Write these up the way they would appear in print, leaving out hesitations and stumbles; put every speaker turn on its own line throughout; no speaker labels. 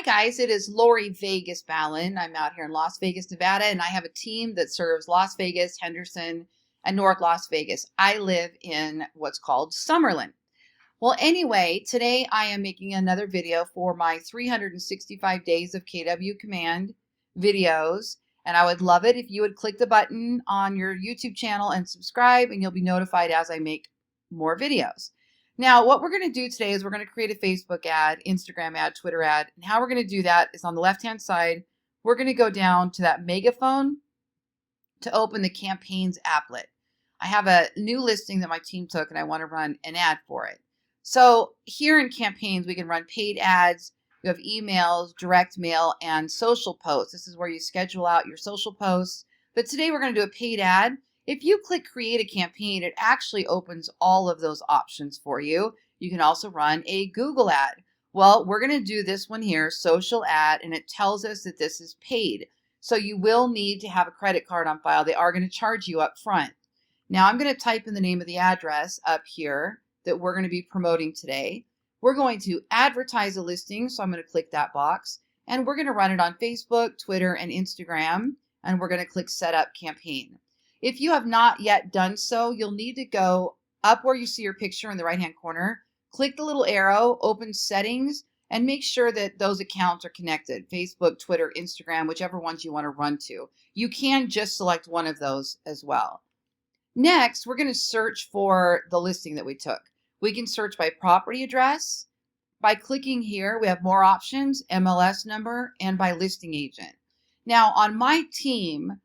Hi guys, it is Lori Vegas Ballen. I'm out here in Las Vegas, Nevada, and I have a team that serves Las Vegas, Henderson, and North Las Vegas. I live in what's called Summerlin. Well, anyway, today I am making another video for my 365 days of KW Command videos, and I would love it if you would click the button on your YouTube channel and subscribe, and you'll be notified as I make more videos. Now, what we're going to do today is we're going to create a Facebook ad, Instagram ad, Twitter ad, and how we're going to do that is on the left-hand side, we're going to go down to that megaphone to open the campaigns applet. I have a new listing that my team took and I want to run an ad for it. So here in campaigns, we can run paid ads. You have emails, direct mail, and social posts. This is where you schedule out your social posts. But today we're going to do a paid ad. If you click create a campaign, it actually opens all of those options for you. You can also run a Google ad. Well, we're going to do this one here, social ad, and it tells us that this is paid. So you will need to have a credit card on file. They are going to charge you up front. Now I'm going to type in the name of the address up here that we're going to be promoting today. We're going to advertise a listing, so I'm going to click that box, and we're going to run it on Facebook, Twitter, and Instagram, and we're going to click Set Up Campaign. If you have not yet done so, you'll need to go up where you see your picture in the right-hand corner, click the little arrow, open Settings, and make sure that those accounts are connected, Facebook, Twitter, Instagram, whichever ones you want to run to. You can just select one of those as well. Next, we're going to search for the listing that we took. We can search by property address. By clicking here, we have more options, MLS number, and by listing agent. Now, on my team,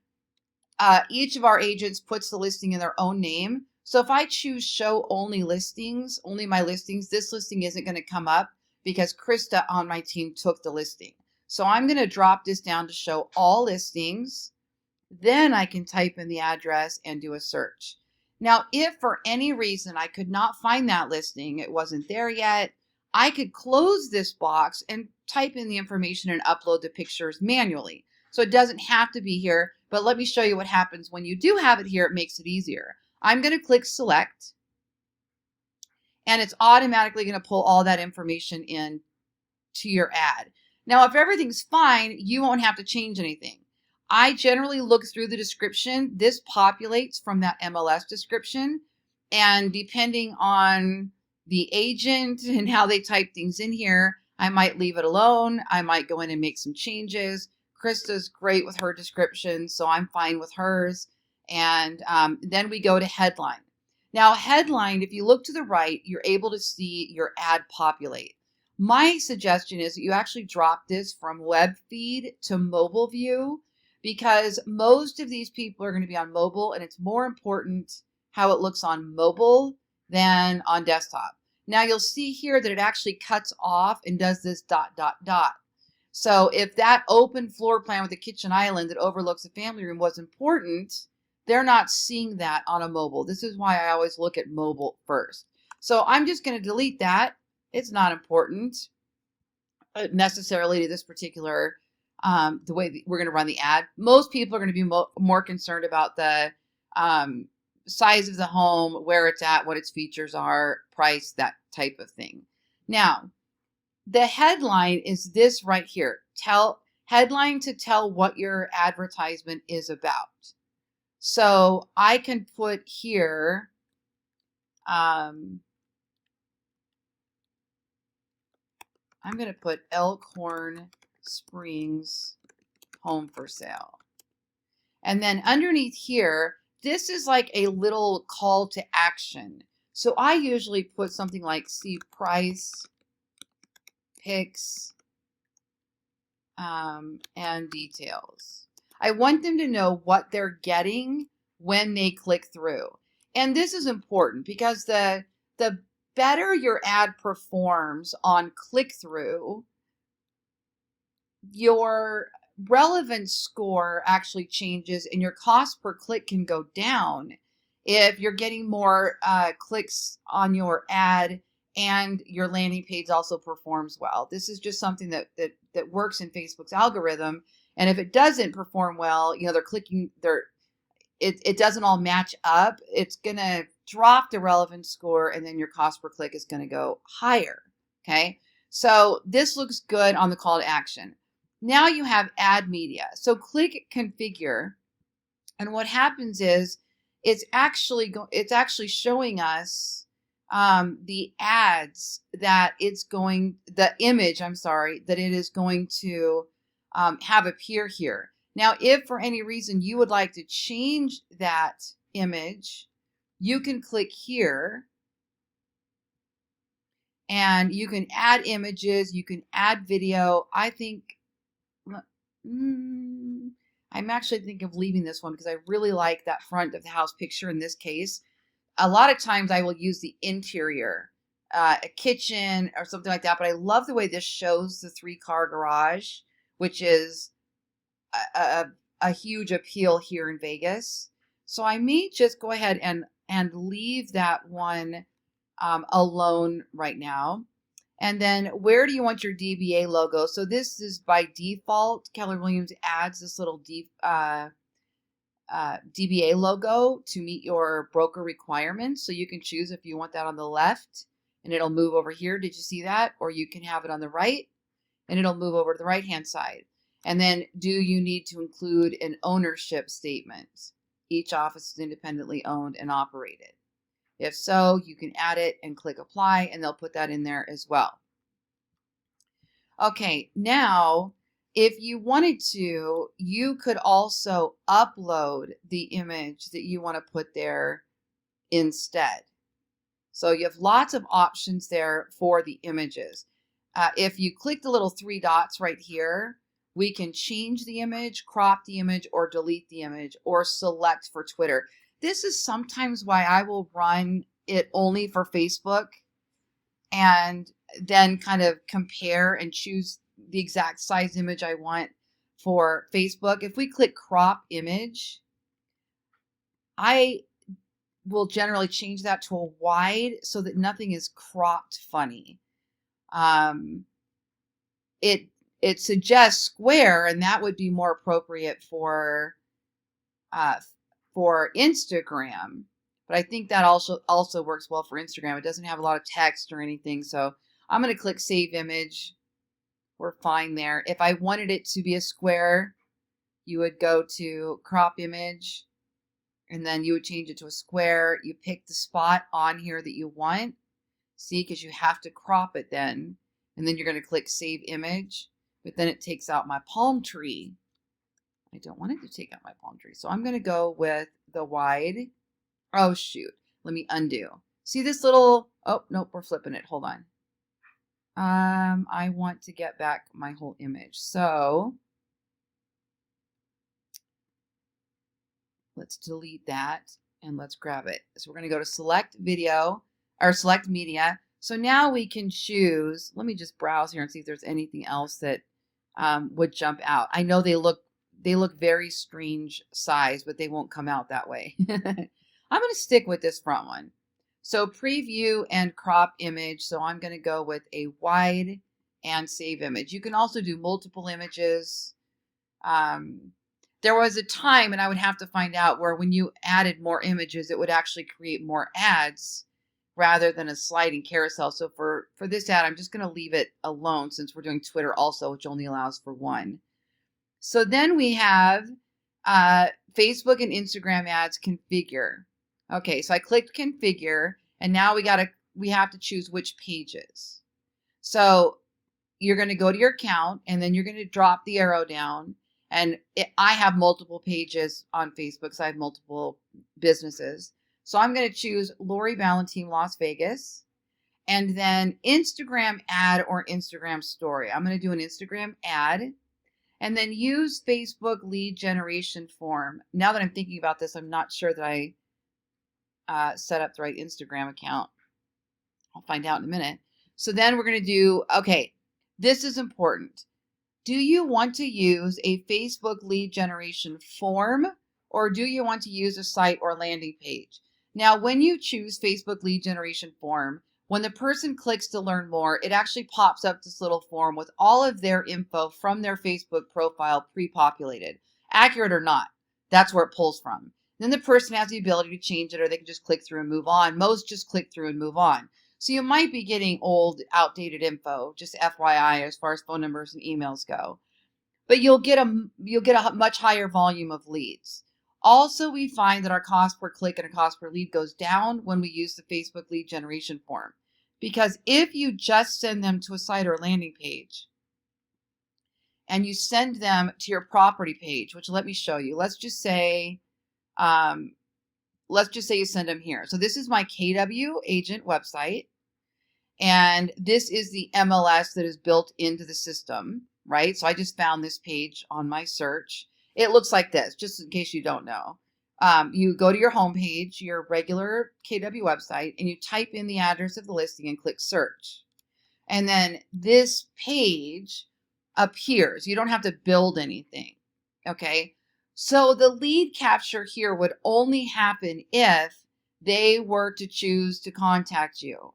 each of our agents puts the listing in their own name. So if I choose show only listings, only my listings, this listing isn't going to come up because Krista on my team took the listing. So I'm going to drop this down to show all listings. Then I can type in the address and do a search. Now, if for any reason I could not find that listing, it wasn't there yet, I could close this box and type in the information and upload the pictures manually. So it doesn't have to be here, but let me show you what happens when you do have it here. It makes it easier. I'm going to click select, and it's automatically going to pull all that information in to your ad. Now, if everything's fine, you won't have to change anything. I generally look through the description. This populates from that MLS description, and depending on the agent and how they type things in here, I might leave it alone. I might go in and make some changes. Krista's great with her description, so I'm fine with hers. And then we go to headline. Now, headline, if you look to the right, you're able to see your ad populate. My suggestion is that you actually drop this from web feed to mobile view, because most of these people are going to be on mobile, and it's more important how it looks on mobile than on desktop. Now you'll see here that it actually cuts off and does this ... So if that open floor plan with a kitchen island that overlooks a family room was important, they're not seeing that on a mobile. This is why I always look at mobile first. So I'm just going to delete that. It's not important necessarily to this particular the way we're going to run the ad. Most people are going to be more concerned about the size of the home, where it's at, what its features are, price, that type of thing. Now, the headline is this right here. Headline to tell what your advertisement is about. So I can put here, I'm going to put Elkhorn Springs home for sale. And then underneath here, this is like a little call to action. So I usually put something like see price, pics, and details. I want them to know what they're getting when they click through. And this is important because the better your ad performs on click-through, your relevance score actually changes and your cost per click can go down if you're getting more clicks on your ad and your landing page also performs well. This is just something that works in Facebook's algorithm. And if it doesn't perform well, you know, it doesn't all match up, it's going to drop the relevance score, and then your cost per click is going to go higher. Okay. So this looks good on the call to action. Now you have add media. So click configure, and what happens is it's actually showing us the ads that the image, I'm sorry, that it is going to have appear here. Now, if for any reason you would like to change that image, you can click here and you can add images, you can add video. I think, I'm actually thinking of leaving this one because I really like that front of the house picture in this case. A lot of times I will use the interior, a kitchen or something like that, but I love the way this shows the 3-car garage, which is a huge appeal here in Vegas. So I may just go ahead and leave that one alone right now. And then where do you want your DBA logo? So this is by default. Keller Williams adds this little DBA logo to meet your broker requirements. So you can choose if you want that on the left and it'll move over here. Did you see that? Or you can have it on the right and it'll move over to the right-hand side. And then do you need to include an ownership statement? Each office is independently owned and operated. If so, you can add it and click apply and they'll put that in there as well. Okay, now if you wanted to, you could also upload the image that you want to put there instead. So you have lots of options there for the images. If you click the little 3 dots right here, we can change the image, crop the image, or delete the image, or select for Twitter. This is sometimes why I will run it only for Facebook and then kind of compare and choose the exact size image I want for Facebook. If we click crop image, I will generally change that to a wide so that nothing is cropped funny. It suggests square, and that would be more appropriate for Instagram. But I think that also works well for Instagram. It doesn't have a lot of text or anything, so I'm going to click Save Image. We're fine there. If I wanted it to be a square, you would go to Crop Image, and then you would change it to a square. You pick the spot on here that you want. See, because you have to crop it then. And then you're going to click Save Image. But then it takes out my palm tree. I don't want it to take out my palm tree. So I'm going to go with the wide. Oh, shoot. Let me undo. See this little... Oh, nope, we're flipping it. Hold on. I want to get back my whole image. So let's delete that and let's grab it. So we're going to go to Select Video or Select Media. So now we can choose. Let me just browse here and see if there's anything else that would jump out. I know they look very strange size, but they won't come out that way. I'm going to stick with this front one. So preview and crop image. So I'm going to go with a wide and save image. You can also do multiple images. There was a time, and I would have to find out, where when you added more images, it would actually create more ads rather than a sliding carousel. So for this ad, I'm just going to leave it alone since we're doing Twitter also, which only allows for one. So then we have Facebook and Instagram ads configure. Okay, so I clicked configure, and now we have to choose which pages. So you're going to go to your account, and then you're going to drop the arrow down. And I have multiple pages on Facebook, so I have multiple businesses. So I'm going to choose Lori Ballen Team Las Vegas, and then Instagram ad or Instagram story. I'm going to do an Instagram ad, and then use Facebook lead generation form. Now that I'm thinking about this, I'm not sure that I set up the right Instagram account. I'll find out in a minute. So then we're going to do, okay, this is important. Do you want to use a Facebook lead generation form, or do you want to use a site or landing page? Now, when you choose Facebook lead generation form, when the person clicks to learn more, it actually pops up this little form with all of their info from their Facebook profile pre-populated. Accurate or not, that's where it pulls from. Then the person has the ability to change it, or they can just click through and move on. Most just click through and move on. So you might be getting old, outdated info, just FYI, as far as phone numbers and emails go. But you'll get a much higher volume of leads. Also, we find that our cost per click and our cost per lead goes down when we use the Facebook lead generation form. Because if you just send them to a site or a landing page and you send them to your property page, which let me show you. Let's just say you send them here. So this is my KW agent website. And this is the MLS that is built into the system, right? So I just found this page on my search. It looks like this, just in case you don't know. You go to your homepage, your regular KW website, and you type in the address of the listing and click search. And then this page appears. You don't have to build anything, okay? So the lead capture here would only happen if they were to choose to contact you.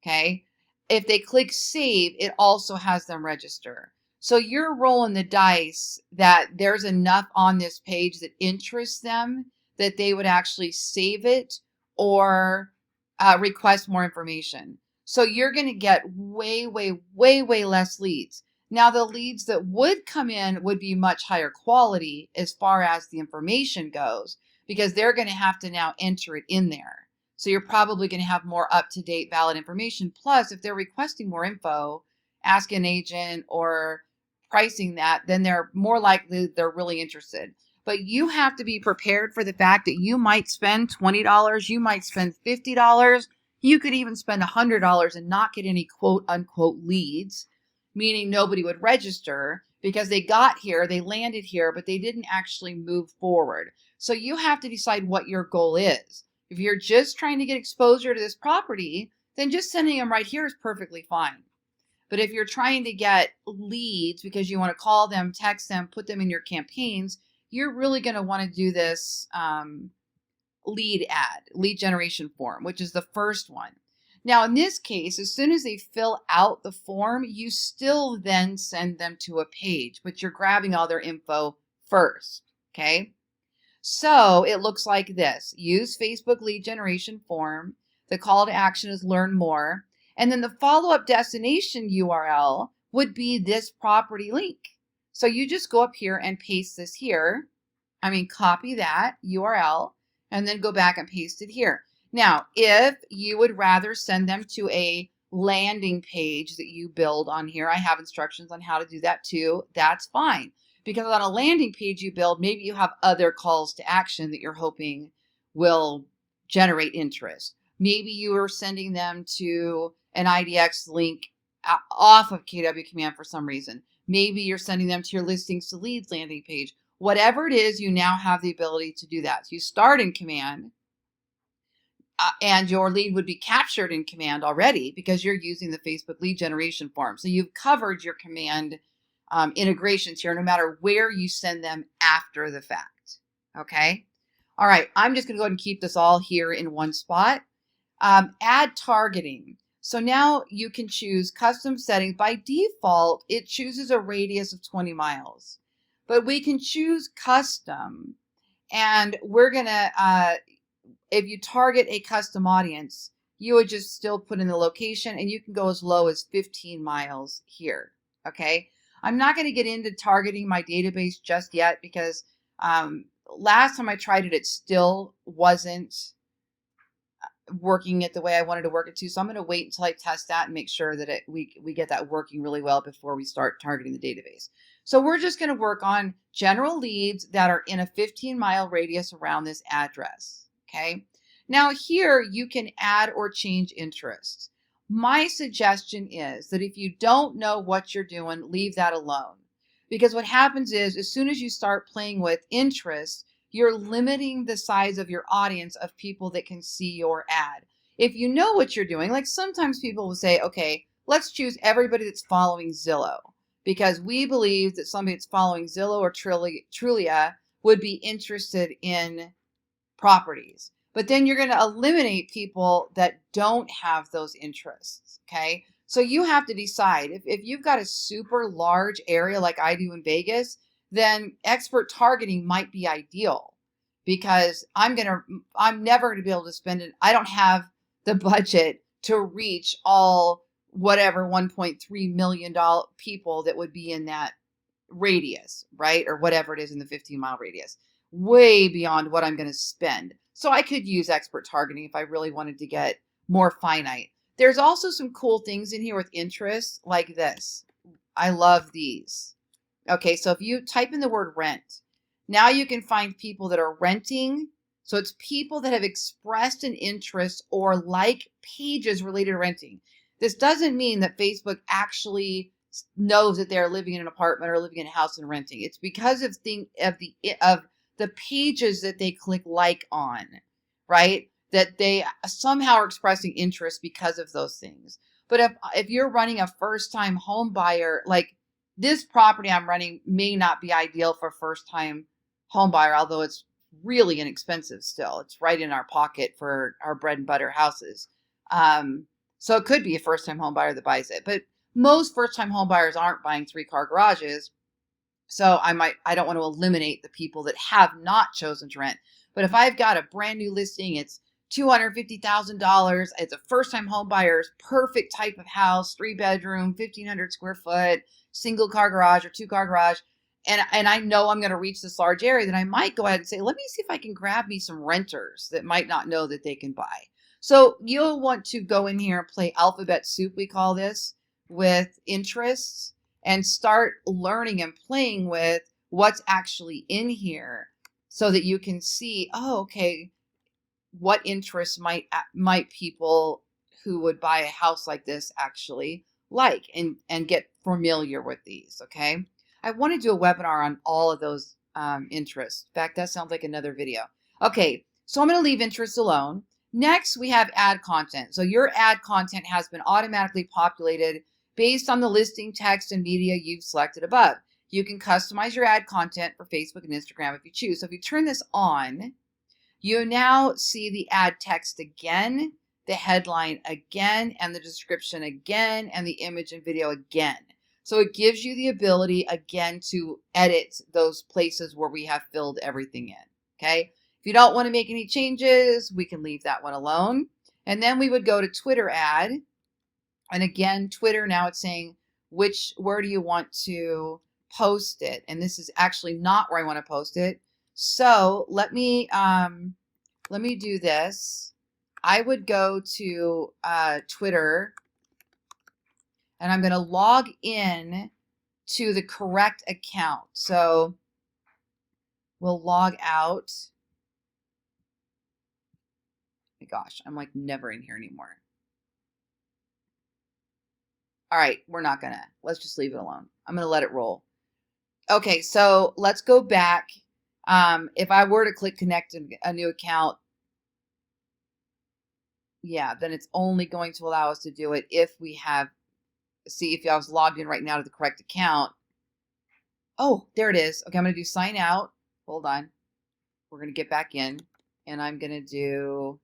Okay. If they click save, it also has them register. So you're rolling the dice that there's enough on this page that interests them that they would actually save it or request more information. So you're going to get way, way, way, way less leads. Now, the leads that would come in would be much higher quality as far as the information goes, because they're going to have to now enter it in there. So you're probably going to have more up-to-date, valid information. Plus, if they're requesting more info, ask an agent or pricing that, then they're more likely they're really interested. But you have to be prepared for the fact that you might spend $20, you might spend $50, you could even spend $100 and not get any quote-unquote leads, meaning nobody would register because they got here, they landed here, but they didn't actually move forward. So you have to decide what your goal is. If you're just trying to get exposure to this property, then just sending them right here is perfectly fine. But if you're trying to get leads because you want to call them, text them, put them in your campaigns, you're really going to want to do this lead generation form, which is the first one. Now, in this case, as soon as they fill out the form, you still then send them to a page, but you're grabbing all their info first, okay? So it looks like this. Use Facebook lead generation form. The call to action is learn more. And then the follow-up destination URL would be this property link. So you just go up here and paste this here. Copy that URL and then go back and paste it here. Now, if you would rather send them to a landing page that you build on here, I have instructions on how to do that too. That's fine. Because on a landing page you build, maybe you have other calls to action that you're hoping will generate interest. Maybe you are sending them to an IDX link off of KW Command for some reason. Maybe you're sending them to your listings to leads landing page. Whatever it is, you now have the ability to do that. So you start in Command, and your lead would be captured in Command already because you're using the Facebook lead generation form. So you've covered your Command integrations here, no matter where you send them after the fact. Okay. All right. I'm just going to go ahead and keep this all here in one spot. Add targeting. So now you can choose custom settings. By default, it chooses a radius of 20 miles, but we can choose custom, and we're going to, if you target a custom audience, you would just still put in the location, and you can go as low as 15 miles here. Okay. I'm not going to get into targeting my database just yet because last time I tried it, it still wasn't working it the way I wanted to work it to. So I'm going to wait until I test that and make sure that we get that working really well before we start targeting the database. So we're just going to work on general leads that are in a 15-mile radius around this address. Okay. Now here you can add or change interests. My suggestion is that if you don't know what you're doing, leave that alone. Because what happens is, as soon as you start playing with interests, you're limiting the size of your audience of people that can see your ad. If you know what you're doing, like sometimes people will say, okay, let's choose everybody that's following Zillow, because we believe that somebody that's following Zillow or Trulia would be interested in properties. But then you're going to eliminate people that don't have those interests, okay? So you have to decide. If you've got a super large area like I do in Vegas, then expert targeting might be ideal, because I'm never going to be able to spend it. I don't have the budget to reach all whatever 1.3 million people that would be in that radius, right? Or whatever it is in the 15-mile radius, way beyond what I'm going to spend. So I could use expert targeting if I really wanted to get more finite. There's also some cool things in here with interests like this. I love these. Okay, so if you type in the word rent, now you can find people that are renting. So it's people that have expressed an interest or like pages related to renting. This doesn't mean that Facebook actually knows that they're living in an apartment or living in a house and renting. It's because of the pages that they click like on, right? That they somehow are expressing interest because of those things. But if you're running a first-time home buyer, like this property I'm running may not be ideal for first-time home buyer, although it's really inexpensive still. It's right in our pocket for our bread and butter houses. So it could be a first-time home buyer that buys it. But most first-time home buyers aren't buying 3-car garages. So I don't want to eliminate the people that have not chosen to rent. But if I've got a brand new listing, it's $250,000. It's a first-time home buyer's perfect type of house, 3-bedroom, 1,500 square foot, single car garage or 2-car garage. And I know I'm going to reach this large area, then I might go ahead and say, let me see if I can grab me some renters that might not know that they can buy. So you'll want to go in here and play alphabet soup, we call this, with interests and start learning and playing with what's actually in here so that you can see, oh, okay, what interests might people who would buy a house like this actually like and get familiar with these, okay? I want to do a webinar on all of those interests. In fact, that sounds like another video. Okay, so I'm going to leave interests alone. Next, we have ad content. So your ad content has been automatically populated based on the listing text and media you've selected above. You can customize your ad content for Facebook and Instagram if you choose. So if you turn this on, you now see the ad text again, the headline again, and the description again, and the image and video again. So it gives you the ability, again, to edit those places where we have filled everything in, okay? If you don't want to make any changes, we can leave that one alone. And then we would go to Twitter ad. And again, Twitter, now it's saying, where do you want to post it? And this is actually not where I want to post it. So let me do this. I would go to Twitter, and I'm going to log in to the correct account. So we'll log out. My gosh, I'm like never in here anymore. All right, let's just leave it alone. I'm going to let it roll. Okay, so let's go back. If I were to click connect a new account, yeah, then it's only going to allow us to do it if we have, see if I was logged in right now to the correct account. Oh, there it is. Okay, I'm going to do sign out. Hold on. We're going to get back in, and I'm going to do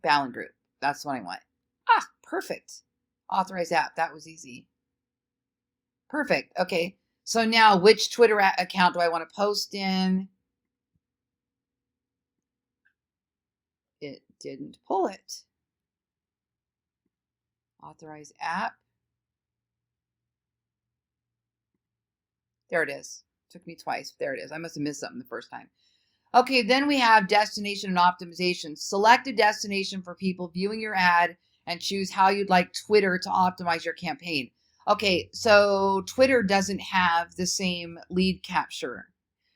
Ballen Group. That's what I want. Ah, perfect. Authorize app. That was easy. Perfect. Okay. So now which Twitter account do I want to post in? It didn't pull it. Authorize app. There it is. Took me twice. There it is. I must have missed something the first time. Okay, then we have destination and optimization. Select a destination for people viewing your ad and choose how you'd like Twitter to optimize your campaign. Okay, so Twitter doesn't have the same lead capture.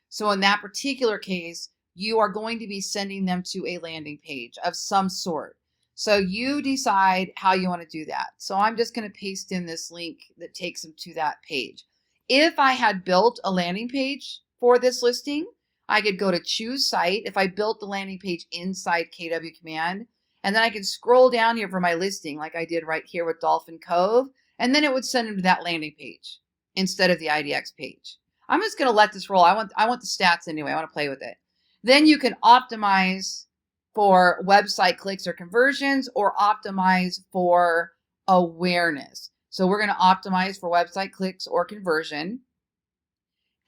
So in that particular case, you are going to be sending them to a landing page of some sort. So you decide how you want to do that. So I'm just going to paste in this link that takes them to that page. If I had built a landing page for this listing, I could go to choose site. If I built the landing page inside KW Command, and then I can scroll down here for my listing like I did right here with Dolphin Cove, and then it would send them to that landing page instead of the IDX page. I'm just going to let this roll. I want the stats anyway. I want to play with it. Then you can optimize for website clicks or conversions, or optimize for awareness. So we're going to optimize for website clicks or conversion.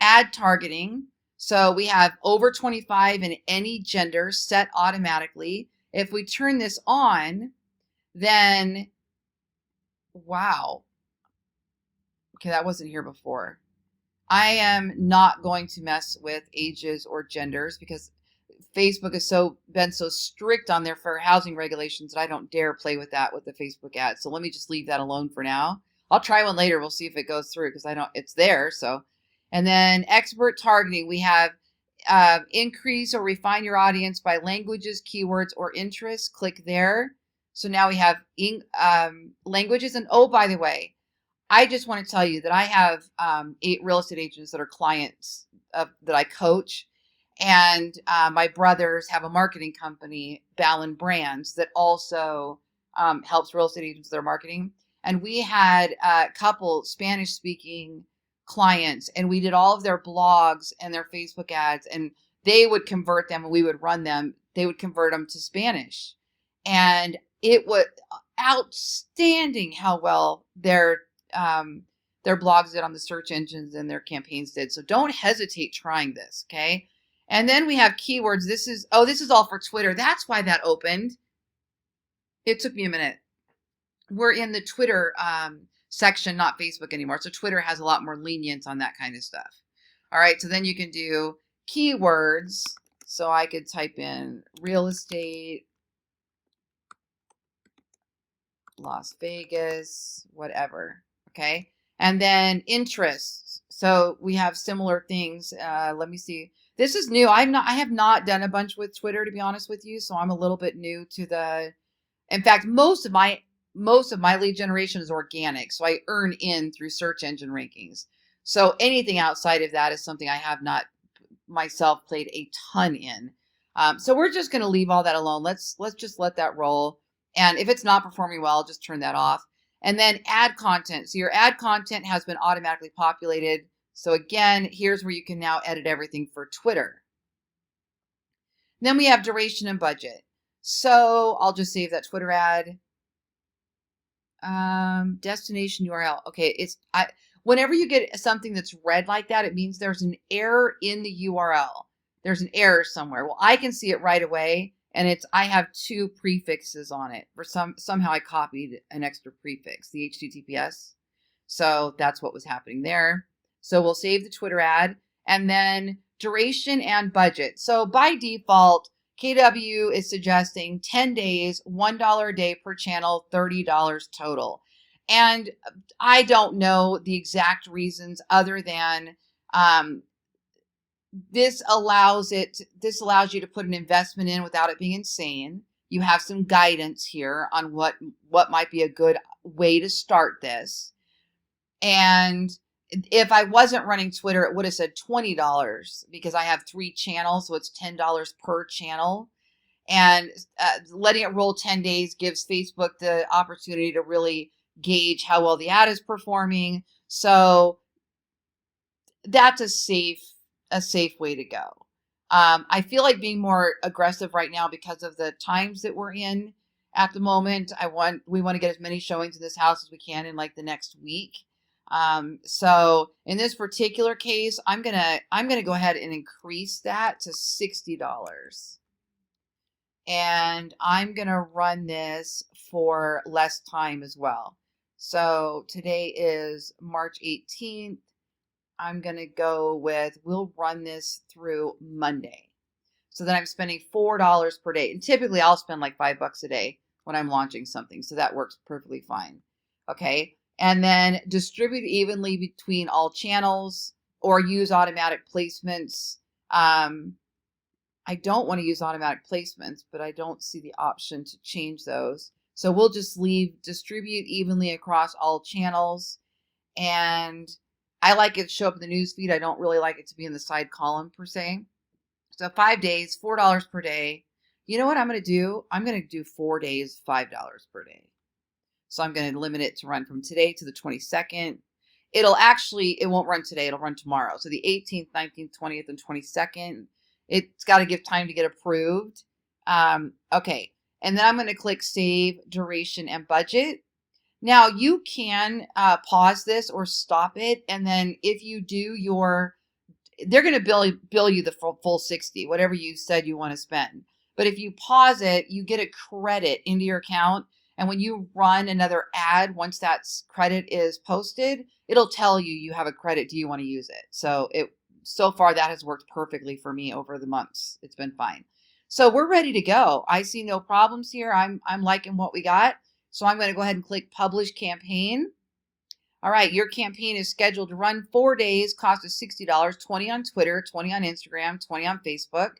Ad targeting. So we have over 25 in any gender set automatically. If we turn this on, then, wow. Okay, that wasn't here before. I am not going to mess with ages or genders because Facebook has been so strict on their fair housing regulations that I don't dare play with that with the Facebook ads. So let me just leave that alone for now. I'll try one later. We'll see if it goes through because it's there. So, and then expert targeting, we have increase or refine your audience by languages, keywords, or interests. Click there. So now we have languages. And oh, by the way, I just want to tell you that I have 8 real estate agents that are clients that I coach. And my brothers have a marketing company, Ballen Brands, that also helps real estate agents with their marketing. And we had a couple Spanish-speaking clients, and we did all of their blogs and their Facebook ads, and they would convert them, and we would run them. They would convert them to Spanish. And it was outstanding how well their blogs did on the search engines and their campaigns did. So don't hesitate trying this, okay? And then we have keywords. This is all for Twitter. That's why that opened. It took me a minute. We're in the Twitter section, not Facebook anymore. So Twitter has a lot more lenience on that kind of stuff. All right, so then you can do keywords. So I could type in real estate, Las Vegas, whatever. Okay. And then interests. So we have similar things. Let me see. This is new. I have not done a bunch with Twitter, to be honest with you. So I'm a little bit new to in fact, most of my lead generation is organic. So I earn in through search engine rankings. So anything outside of that is something I have not myself played a ton in. So we're just going to leave all that alone. Let's just let that roll. And if it's not performing well, just turn that off. And then ad content. So your ad content has been automatically populated. So again, here's where you can now edit everything for Twitter. Then we have duration and budget. So I'll just save that Twitter ad. Destination URL. Okay, whenever you get something that's red like that, it means there's an error in the URL. There's an error somewhere. Well, I can see it right away. And I have 2 prefixes on it. Somehow I copied an extra prefix, the HTTPS. So that's what was happening there. So we'll save the Twitter ad, and then duration and budget. So by default, KW is suggesting 10 days, $1 a day per channel, $30 total. And I don't know the exact reasons other than this allows you to put an investment in without it being insane. You have some guidance here on what might be a good way to start this. And if I wasn't running Twitter, it would have said $20 because I have 3 channels. So it's $10 per channel. And letting it roll 10 days gives Facebook the opportunity to really gauge how well the ad is performing. So that's a safe way to go. I feel like being more aggressive right now because of the times that we're in at the moment. We want to get as many showings in this house as we can in like the next week. So in this particular case, I'm gonna go ahead and increase that to $60. And I'm gonna run this for less time as well. So today is March 18th. I'm going to go with, we'll run this through Monday. So then I'm spending $4 per day. And typically I'll spend like $5 a day when I'm launching something. So that works perfectly fine. Okay. And then distribute evenly between all channels or use automatic placements. I don't want to use automatic placements, but I don't see the option to change those. So we'll just leave distribute evenly across all channels. And I like it to show up in the news feed. I don't really like it to be in the side column per se. So 5 days, $4 per day. You know what I'm going to do? I'm going to do 4 days, $5 per day. So I'm going to limit it to run from today to the 22nd. It won't run today. It'll run tomorrow. So the 18th, 19th, 20th, and 22nd. It's got to give time to get approved. Okay. And then I'm going to click Save Duration and Budget. Now you can pause this or stop it. And then if you do they're going to bill you the full 60, whatever you said you want to spend. But if you pause it, you get a credit into your account. And when you run another ad, once that credit is posted, it'll tell you you have a credit. Do you want to use it? So far that has worked perfectly for me over the months. It's been fine. So we're ready to go. I see no problems here. I'm liking what we got. So I'm going to go ahead and click publish campaign. All right, your campaign is scheduled to run 4 days, cost is $60, 20 on Twitter, 20 on Instagram, 20 on Facebook.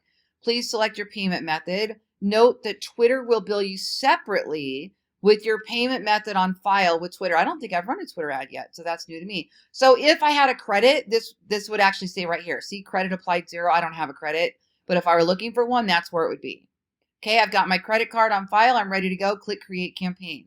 Please select your payment method. Note that Twitter will bill you separately with your payment method on file with Twitter. I don't think I've run a Twitter ad yet, so that's new to me. So if I had a credit, this would actually say right here, see credit applied 0. I don't have a credit, but if I were looking for one, that's where it would be. Okay, I've got my credit card on file. I'm ready to go. Click create campaign.